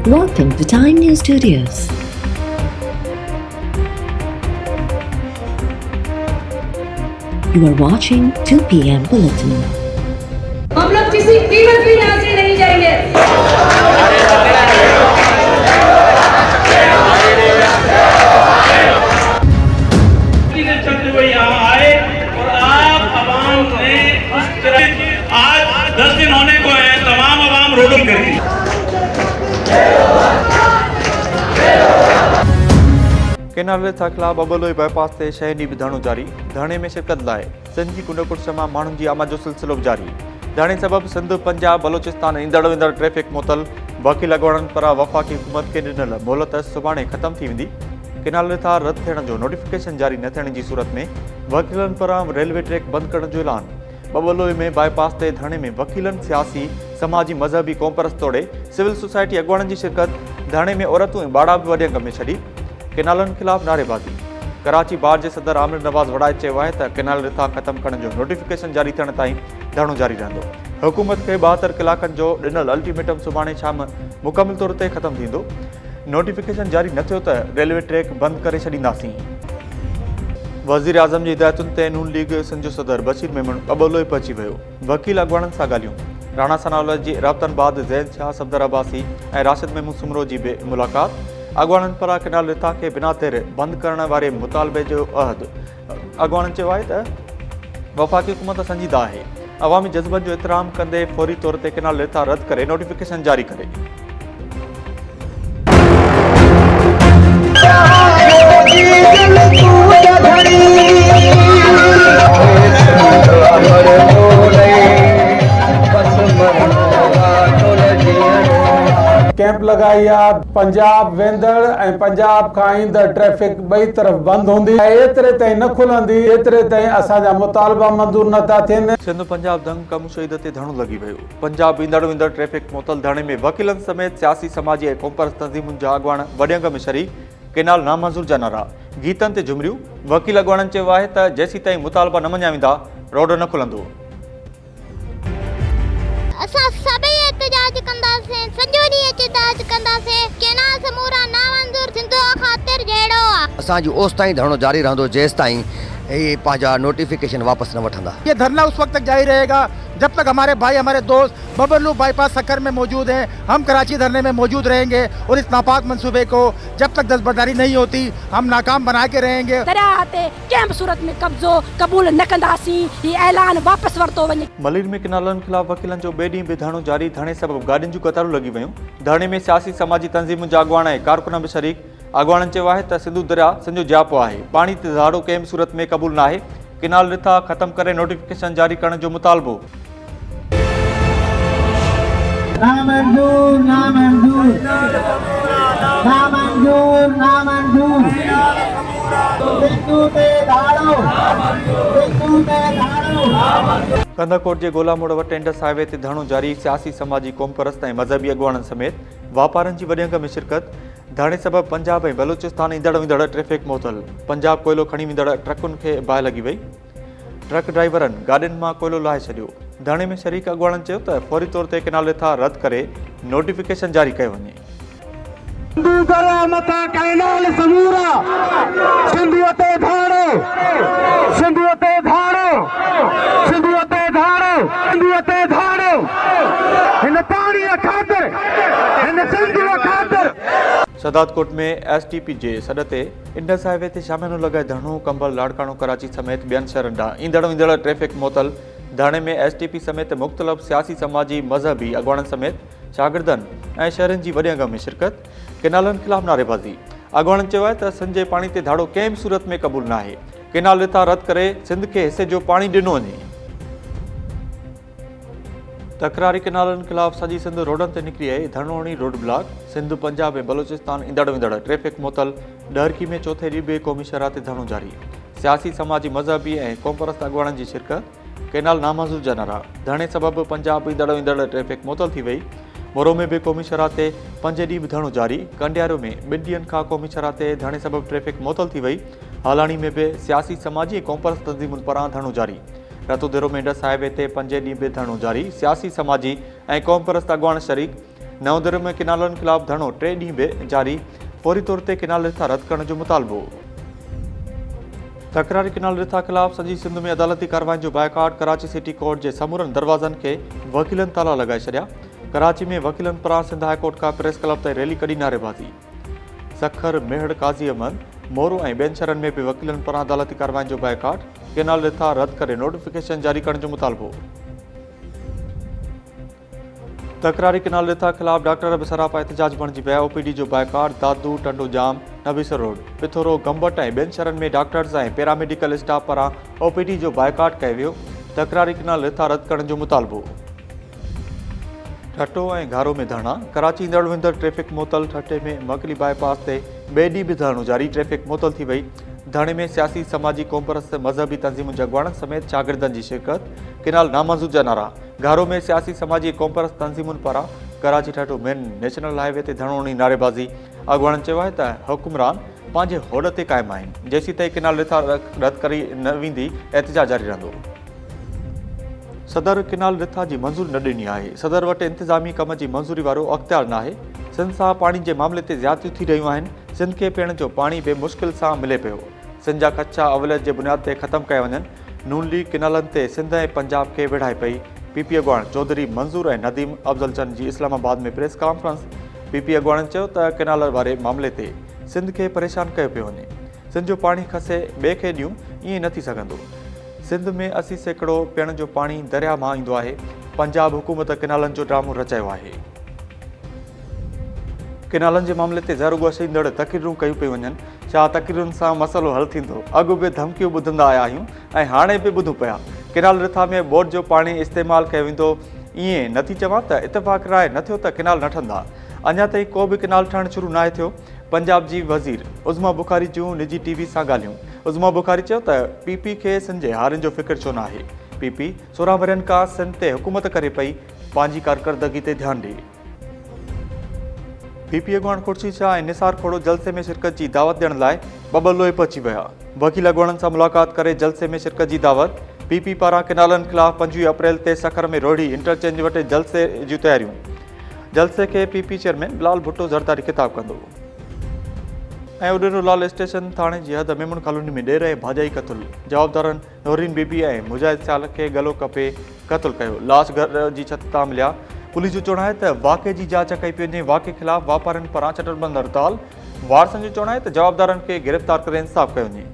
Welcome to Time News Studios. You are watching 2 p.m. Bulletin. हम लोग किसी कीमत भी यहाँ से नहीं जाएंगे। चलते हुए यहाँ आए और आप अवाम ने उस तरह आज 10 दिन होने को है, तमाम अवाम रोडों कर दी। केनाल था खिलाफ बबलोई बाईपास से शहरी विधानों जारी। धरने में शिरकत लाए सिंध की कुंडकुट मां माण्हुनि जी आमद जो सिलसिलो जारी। धरने सबब सिंध पंजाब बलोचिस्तान ईंदड़ वेंदड़ ट्रैफिक मुअतल। वकील अॻवाननि पारां वफ़ाक़ी हुकूमत खे ॾिनल मोहलत सुभाणे ख़त्म थी वेंदी। केनाल था रद्द थियण जो नोटिफिकेशन जारी न थियण जी सूरत में वकीलनि पारां रेलवे ट्रैक बंदि करण जो ऐलान। बबलोई में बाईपास ते धरणे में वकीलनि, सियासी, समाजी, मज़हबी कौमपरस्त तोड़े सिविल सोसाइटी अॻवाननि जी शिरकत। धरणे में औरतूं ऐं ॿाड़ा बि वॾे अंग में छॾी। केनालनि खिलाफ़ नारेबाज़ी। कराची बार जे सदर आमिर नवाज़ वड़ाए चयो आहे त केनाल रिथा ख़त्म करण जो नोटिफिकेशन जारी थियण ताईं धरणो जारी रहंदो। हुकूमत खे 72 कलाकनि जो ॾिनल अल्टीमेटम सुभाणे शाम मुकमिल तौर ते ख़त्म थींदो। नोटिफिकेशन जारी न थियो त रेलवे ट्रैक बंदि करे छॾींदासीं। वज़ीर आज़म जी हिदायतुनि ते नून लीग सिंध जो सदर बशीर मेमण बबलोई पहुची वियो। वकील अॻवाननि सां ॻाल्हियूं। राणा सनाउल्लाह जी राबतनि बाद ज़ैन शाह, सफदर अब्बासी ऐं राशिद मेमून सुमरो जी बि मुलाक़ात। अॻवाननि पारां केनाल रिथा खे बिना तेर बंदि करण वारे मुतालबे जो अहद। अॻवाननि चयो आहे त वफ़ाक़ी हुकूमत संजीदा आहे। अवामी जज़्बनि जो एतिराम कंदे फौरी तौर ते केनाल रिथा रद्द करे नोटिफिकेशन जारी करे। कैंप लगाई आहे। पंजाब वेंदड़ ऐं पंजाब खां ईंदड़ ट्रैफिक ॿई तरफ़ बंदि हूंदी। एतिरे ताईं न खुलंदी एतिरे ताईं असांजा मुतालबा मंज़ूर नथा थियनि। सिंध पंजाब दंग कम शहीद ते धरणो लॻी वियो। पंजाब ईंदड़ वेंदड़ ट्रैफिक मुअतल। धरणे में वकीलनि समेत सियासी, समाजी ऐं कौमपरस्त तंज़ीमुनि जा अॻवान वॾे अंग में शरीक। केनाल नामंज़ूर जा नारा, गीतनि ते झुमरियूं। वकील अॻवाननि चयो आहे त जेसीं ताईं मुतालबा न मञिया वेंदा रोड न खुलंदो। असां सभई एहतजाज कंदासीं, सॼो ॾींहुं एहतजाज कंदासीं। केनाल समूरा नामंज़ूर थींदो ख़ातिर जहिड़ो आहे। असांजो ओसि ताईं धरणो जारी रहंदो जेसि ताईं ये पंहिंजा नोटिफिकेशन वापस न वठंदा। ये धरना उस वक्त तक जारी रहेगा जब तक हमारे भाई, हमारे दोस्त बबलू बाईपास सक्कर में मौजूद हैं। हम कराची धरने में मौजूद रहेंगे और इस नापाक मंसूबे को जब तक दस्तबरदारी नहीं होती हम नाकाम बना के रहेंगे। दरियाते कंहिं सूरत में कब्जो कबूल न कंदासीं। ये ऐलान वापस वरतो वञे। मलिर में केनालनि खिलाफ़ वकीलनि जो ॿिए ॾींहुं बि धरणो जारी। धरणे सबबि गाॾियुनि जूं कतारूं लॻी वियूं। धरणे में सियासी, समाजी तंज़ीमुनि जा अॻवान ऐं कारकुन बि शरीक। अॻवाननि चयो आहे त सिंधु दरिया सिंध जो जापो आहे। पाणी ते धाड़ो कंहिं बि सूरत में क़बूल न आहे। केनाल रिथा ख़त्म करे नोटिफिकेशन जारी करण जो मुतालबो। कंदरकोट जे गोला मोड़ वटि इंडस हाईवे ते धरणो जारी। सियासी, समाजी, कौमपरस्त ऐं मज़हबी अॻवाननि समेत वापारनि जी वॾे अंग में शिरकत। धरणे सबबि पंजाब ऐं बलोचिस्तान ईंदड़ वेंदड़ ट्रैफिक मुअतल। पंजाब कोयलो खणी वेंदड़ ट्रकुनि खे बाहि लॻी वई। ट्रक ड्राइवरनि गाॾियुनि मां कोयलो लाहे छॾियो। धरणे में शरीक अॻवाननि चयो त फौरी तौर ते केनाल रिथा रद्द करे नोटिफिकेशन जारी कयो वञे। सदातकोट में एसटीपी जे सॾ ते इंडस हाईवे ते शामियानो लॻाए धरणो। कंबल, लाड़काणो, कराची समेत ॿियनि शहरनि ॾांहुं ईंदड़ वेंदड़ ट्रैफिक मुअतल। धरणे में एसटीपी समेत मुख़्तलिफ़ सियासी, समाजी, मज़हबी अॻवाननि समेत शागिर्दनि ऐं शहरनि जी वॾे अंग में शिरकत। केनालनि खिलाफ़ नारेबाज़ी। अॻवाननि चयो आहे त सिंध जे पाणी ते धाड़ो कंहिं बि सूरत में क़बूल न आहे। केनाल रिथा रद्द करे सिंध खे हिसे जो पाणी ॾिनो वञे। तकरारी केनालनि खिलाफ़ सॼी सिंध रोडनि ते निकिरी आहे। धरणो हणी रोड ब्लॉक। सिंध, पंजाब ऐं बलोचिस्तान ईंदड़ वेंदड़ ट्रैफिक मुअतल। डहरकी में चौथे ॾींहुं बि क़ौमी शहरा ते धरणो जारी। सियासी, समाजी, मज़हबी ऐं कौमपरस्त अॻवाननि जी शिरकत। केनाल नामंज़ूर जा नारा। धरणे सबबि पंजाब ईंदड़ वेंदड़ ट्रैफिक मुअतल थी वई। मोरो में भी क़ौमी शरह ते 5 ॾींहं बि धरणो जारी। कंडियारो में 2 ॾींहनि खां क़ौमी शरह ते धरणे सबबि ट्रैफिक मुअतल थी वई। हालाणी में भी सियासी, समाजी ऐं कौमपरस्त तंज़ीमुनि पारां धरणो जारी। रतोदेरो में इंडस हाईवे ते 5 ॾींहं बि धरणो जारी। सियासी, समाजी ऐं कौमपरस्त अॻवान शरीक। नवंदर में किनालनि ख़िलाफ़ धरणो 3 ॾींहं बि जारी। फौरी तौर ते किनाल रिथा रद्द करण जो मुतालबो। तकरारी किनाल रिथा ख़िलाफ़ सॼी सिंध में अदालती कार्रवाई जो बाइकाट। कराची सिटी कोर्ट जे समूरनि दरवाज़नि खे वकीलनि ताला लॻाए छॾिया। कराची में वकीलनि पारां सिंध हाई कोर्ट खां प्रेस क्लब ताईं रैली कढी नारेबाज़ी। सखर, मेहड़, काज़ी अहमद, मोरू ऐं ॿियनि शहरनि में बि वकीलनि पारां अदालती कार्रवाई जो बाइकाट। किनाल रिथा रद्द करे नोटिफिकेशन जारी करण जो मुतालबो। तकरारी किनाल रिथा ख़िलाफ़ डॉक्टर बि सरापा एहतजाज बणिजी विया। ओपीडी जो बाइकाट। दादू, टंडो जाम, नबीसर रोड, पिथोरो, गंबट ऐं ॿियनि शहरनि में डॉक्टर्स ऐं पैरामेडिकल स्टाफ पारां ओपीडी जो बाइकाट कयो वियो। तकरारी किनाल रिथा रद्द करण जो मुतालबो। ठट्टो ऐं घारो में धरना। कराची ईंदड़ वेंदड़ ट्रैफ़िक मुअतल। ठट्टे में मकली बाईपास ते ॿिए ॾींहुं बि धरणो जारी। ट्रैफ़िक मुअतल थी वई। धरणे में सियासी, समाजी, कोमपरस्त, मज़हबी तंज़ीमुनि जा अॻवाननि समेत शागिर्दनि जी शिरकत। किनाल नामंज़ूर जा नारा। घारो में सियासी, समाजी, कोमपरस्त तंज़ीमुनि पारां कराची ठट्टो मेन नेशनल हाईवे ते धरणो ॾींहुं नारेबाज़ी। अॻवाननि चयो आहे त हुकुमरान पंहिंजे होड़ ते क़ाइमु आहिनि। जेसीं ताईं किनाल रिथा रद्द करी न वेंदी एहतजाज जारी रहंदो। सदर किनाल रिथा जी मंज़ूरी न ॾिनी आहे। सदर वटि इंतिज़ामी कम जी मंज़ूरी वारो अख़्तियार नाहे। सिंध सां पाणी जे मामले ते ज़्यादतियूं थी रहियूं आहिनि। सिंध खे पीअण जो पाणी बि मुश्किल सां मिले पियो। सिंध जा कच्चा अवलियत जे बुनियाद ते ख़तमु कया वञनि। नून लीग किनालनि ते सिंध ऐं पंजाब खे विढ़ाए पई। पीपी अॻवान चौधरी मंज़ूर ऐं नदीम अफ़ज़ल चंद जी इस्लामाबाद में प्रेस कॉन्फ्रेंस। पीपी अॻवाननि चयो त किनाल वारे मामले ते सिंध खे परेशान कयो पियो वञे। सिंध जो पाणी खसे ॿिए खे ॾियूं, ईअं न थी सघंदो। सिंध में 80% पीअण जो पाणी दरिया मां ईंदो आहे। पंजाब हुकूमत किनालनि जो ड्रामो रचायो आहे। किनालनि जे मामले ते ज़हर उगोश ईंदड़ तक़रीरूं कयूं पियूं वञनि। छा तक़रीरुनि सां मसइलो हल थींदो? अॻु बि धमकियूं ॿुधंदा आया आहियूं ऐं हाणे बि ॿुधूं पिया। किनाल रिथा में बोर्ड जो पाणी इस्तेमालु कयो वेंदो। ईअं नथी चवां त इतफ़ाक़ राय न थियो त किनाल न ठहंदा। अञा ताईं को बि किनाल ठहणु शुरू नाहे थियो। पंजाब जी वज़ीर उज़मा बुखारी जूं निजी टीवी सां ॻाल्हियूं। उज़मा बुखारी चयो त पीपी खे सिंध जे हारियुनि जो फ़िक्र छो न आहे। पीपी 16 वरियनि खां सिंध ते हुकूमत करे पई, पंहिंजी कारकर्दगी ते ध्यानु ॾे। पीपी अॻवान खुर्शीद शाह ऐं निसार खोड़ो जलसे में शिरकत जी दावत ॾियण लाइ बबलोए पहुची विया। वकील अॻवाननि सां मुलाक़ात करे जलसे में शिरकत जी दावत। पीपी पारां किनालनि ख़िलाफ़ 25 अप्रैल ते सखर में रोहिड़ी इंटरचेंज वटि जलसे जूं तयारियूं। जलसे खे पीपी चेयरमैन बिलाल भुट्टो ज़रदारी ख़िताब कंदो। ऐं उॾेरोलाल स्टेशन थाणे जी हद मेमन कॉलोनी में ॾेर ऐं भाॼाई क़तल। जवाबदारनि नौरीन बीबी ऐं मुजाहिद सियाल खे गलो कपे क़तल कयो। लाश घर जी छत तां मिलिया। पुलिस जो चवणु आहे त वाक़े जी जांच कई पई वञे। वाक़े ख़िलाफ़ वापारियुनि पारां चटरबंद हड़ताल। वारसनि जो चवणु आहे त जवाबदारनि खे गिरफ़्तार करे इंसाफ़ कयो वञे।